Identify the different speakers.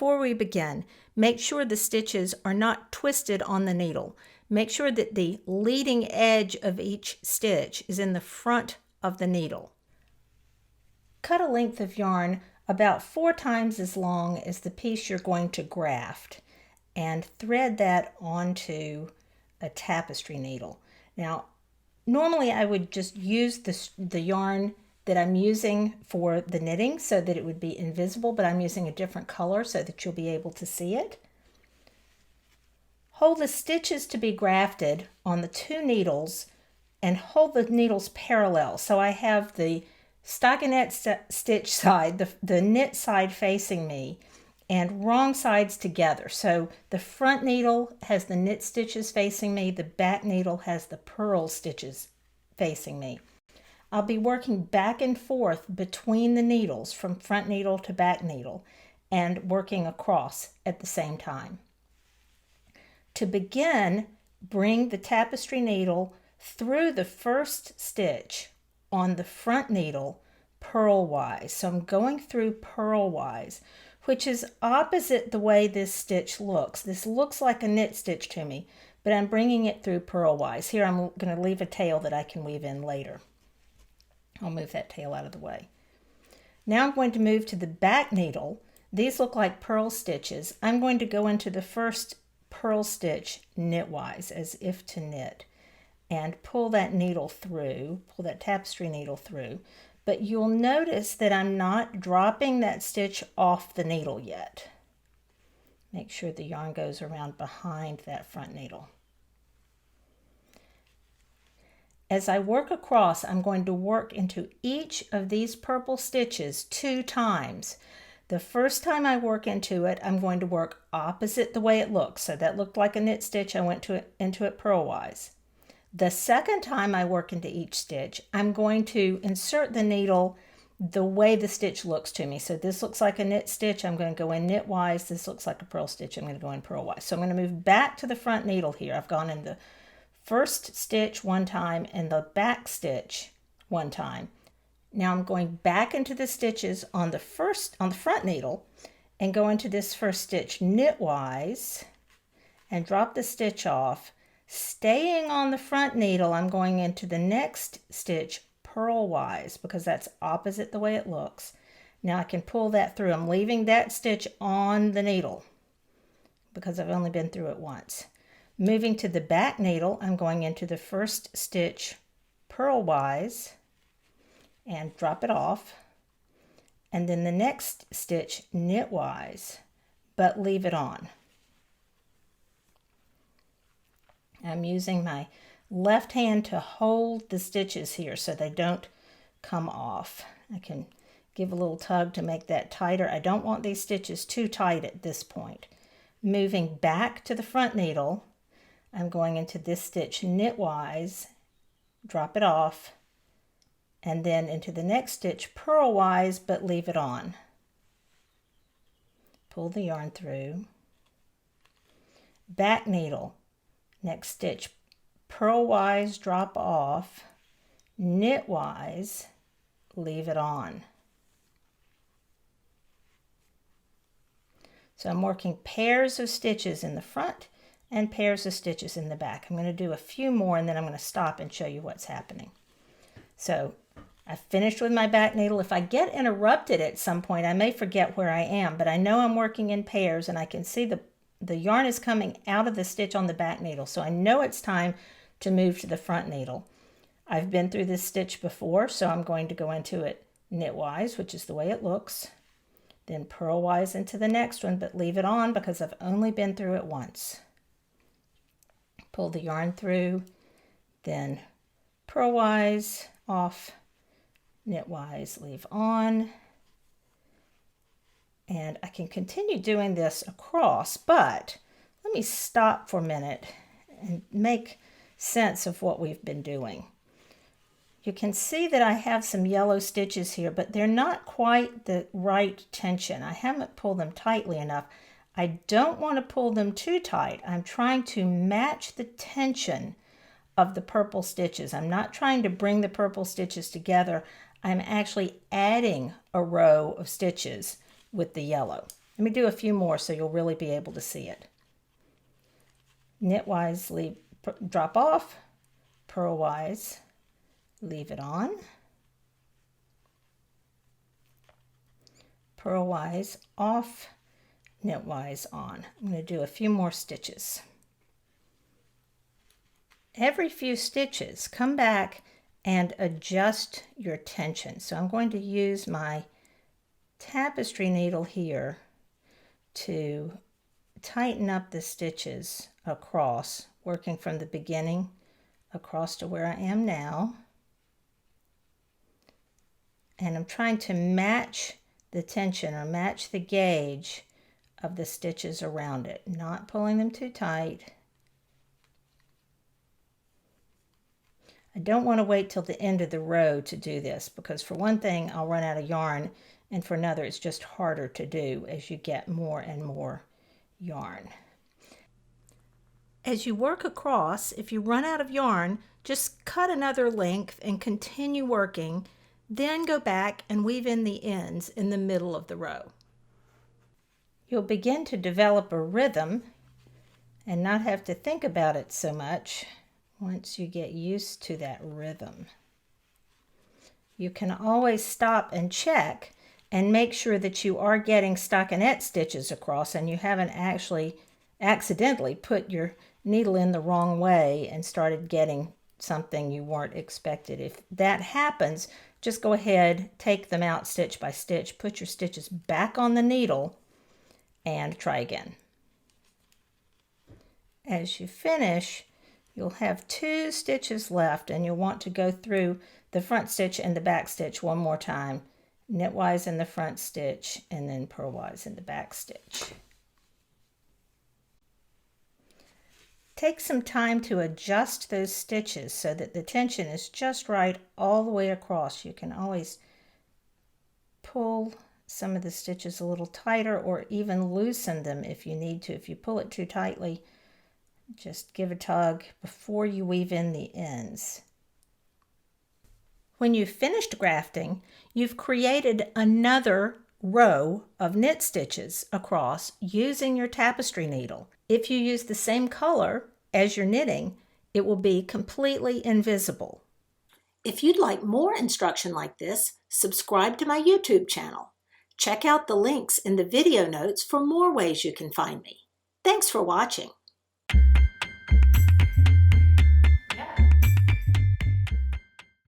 Speaker 1: before we begin, make sure the stitches are not twisted on the needle. Make sure that the leading edge of each stitch is in the front of the needle. Cut a length of yarn about 4 times as long as the piece you're going to graft and thread that onto a tapestry needle. Now, normally I would just use the yarn that I'm using for the knitting so that it would be invisible, but I'm using a different color so that you'll be able to see it. Hold the stitches to be grafted on the 2 needles and hold the needles parallel. So I have the stockinette stitch side, the knit side facing me, and wrong sides together. So the front needle has the knit stitches facing me, the back needle has the purl stitches facing me. I'll be working back and forth between the needles from front needle to back needle and working across at the same time. To begin, bring the tapestry needle through the first stitch on the front needle purlwise. So I'm going through purlwise, which is opposite the way this stitch looks. This looks like a knit stitch to me, but I'm bringing it through purlwise. Here I'm going to leave a tail that I can weave in later. I'll move that tail out of the way. Now I'm going to move to the back needle. These look like purl stitches. I'm going to go into the first purl stitch knitwise, as if to knit, and pull that needle through, pull that tapestry needle through. But you'll notice that I'm not dropping that stitch off the needle yet. Make sure the yarn goes around behind that front needle. As I work across, I'm going to work into each of these purple stitches 2 times. The first time I work into it, I'm going to work opposite the way it looks. So that looked like a knit stitch. I went into it purlwise. The second time I work into each stitch, I'm going to insert the needle the way the stitch looks to me. So this looks like a knit stitch. I'm going to go in knitwise. This looks like a purl stitch. I'm going to go in purlwise. So I'm going to move back to the front needle here. I've gone in the first stitch 1 time and the back stitch 1 time. Now I'm going back into the stitches on the front needle and go into this first stitch knitwise and drop the stitch off. Staying on the front needle, I'm going into the next stitch purlwise because that's opposite the way it looks. Now I can pull that through. I'm leaving that stitch on the needle because I've only been through it once. Moving to the back needle, I'm going into the first stitch purlwise and drop it off, and then the next stitch knitwise, but leave it on. I'm using my left hand to hold the stitches here so they don't come off. I can give a little tug to make that tighter. I don't want these stitches too tight at this point. Moving back to the front needle, I'm going into this stitch knitwise, drop it off, and then into the next stitch purlwise, but leave it on. Pull the yarn through. Back needle, next stitch purlwise, drop off, knitwise, leave it on. So I'm working pairs of stitches in the front and pairs of stitches in the back. I'm going to do a few more and then I'm going to stop and show you what's happening. So I finished with my back needle. If I get interrupted at some point, I may forget where I am, but I know I'm working in pairs and I can see the yarn is coming out of the stitch on the back needle. So I know it's time to move to the front needle. I've been through this stitch before, so I'm going to go into it knitwise, which is the way it looks, then purlwise into the next one, but leave it on because I've only been through it once. Pull the yarn through, then purlwise off, knitwise, leave on. And I can continue doing this across, but let me stop for a minute and make sense of what we've been doing. You can see that I have some yellow stitches here, but they're not quite the right tension. I haven't pulled them tightly enough. I don't want to pull them too tight. I'm trying to match the tension of the purple stitches. I'm not trying to bring the purple stitches together. I'm actually adding a row of stitches with the yellow. Let me do a few more so you'll really be able to see it. Knitwise, drop off, purlwise, leave it on, purlwise off, knitwise on. I'm going to do a few more stitches. Every few stitches, come back and adjust your tension. So I'm going to use my tapestry needle here to tighten up the stitches across, working from the beginning across to where I am now. And I'm trying to match the tension or match the gauge of the stitches around it, not pulling them too tight. I don't want to wait till the end of the row to do this because for one thing I'll run out of yarn, and for another it's just harder to do as you get more and more yarn. As you work across, if you run out of yarn, just cut another length and continue working, then go back and weave in the ends in the middle of the row. You'll begin to develop a rhythm and not have to think about it so much once you get used to that rhythm. You can always stop and check and make sure that you are getting stockinette stitches across and you haven't actually accidentally put your needle in the wrong way and started getting something you weren't expected. If that happens, just go ahead, take them out stitch by stitch, put your stitches back on the needle and try again. As you finish, you'll have 2 stitches left and you'll want to go through the front stitch and the back stitch one more time. Knitwise in the front stitch and then purlwise in the back stitch. Take some time to adjust those stitches so that the tension is just right all the way across. You can always pull some of the stitches a little tighter or even loosen them if you need to. If you pull it too tightly, just give a tug before you weave in the ends. When you've finished grafting, you've created another row of knit stitches across using your tapestry needle. If you use the same color as you're knitting, it will be completely invisible. If you'd like more instruction like this, subscribe to my YouTube channel. Check out the links in the video notes for more ways you can find me. Thanks for watching.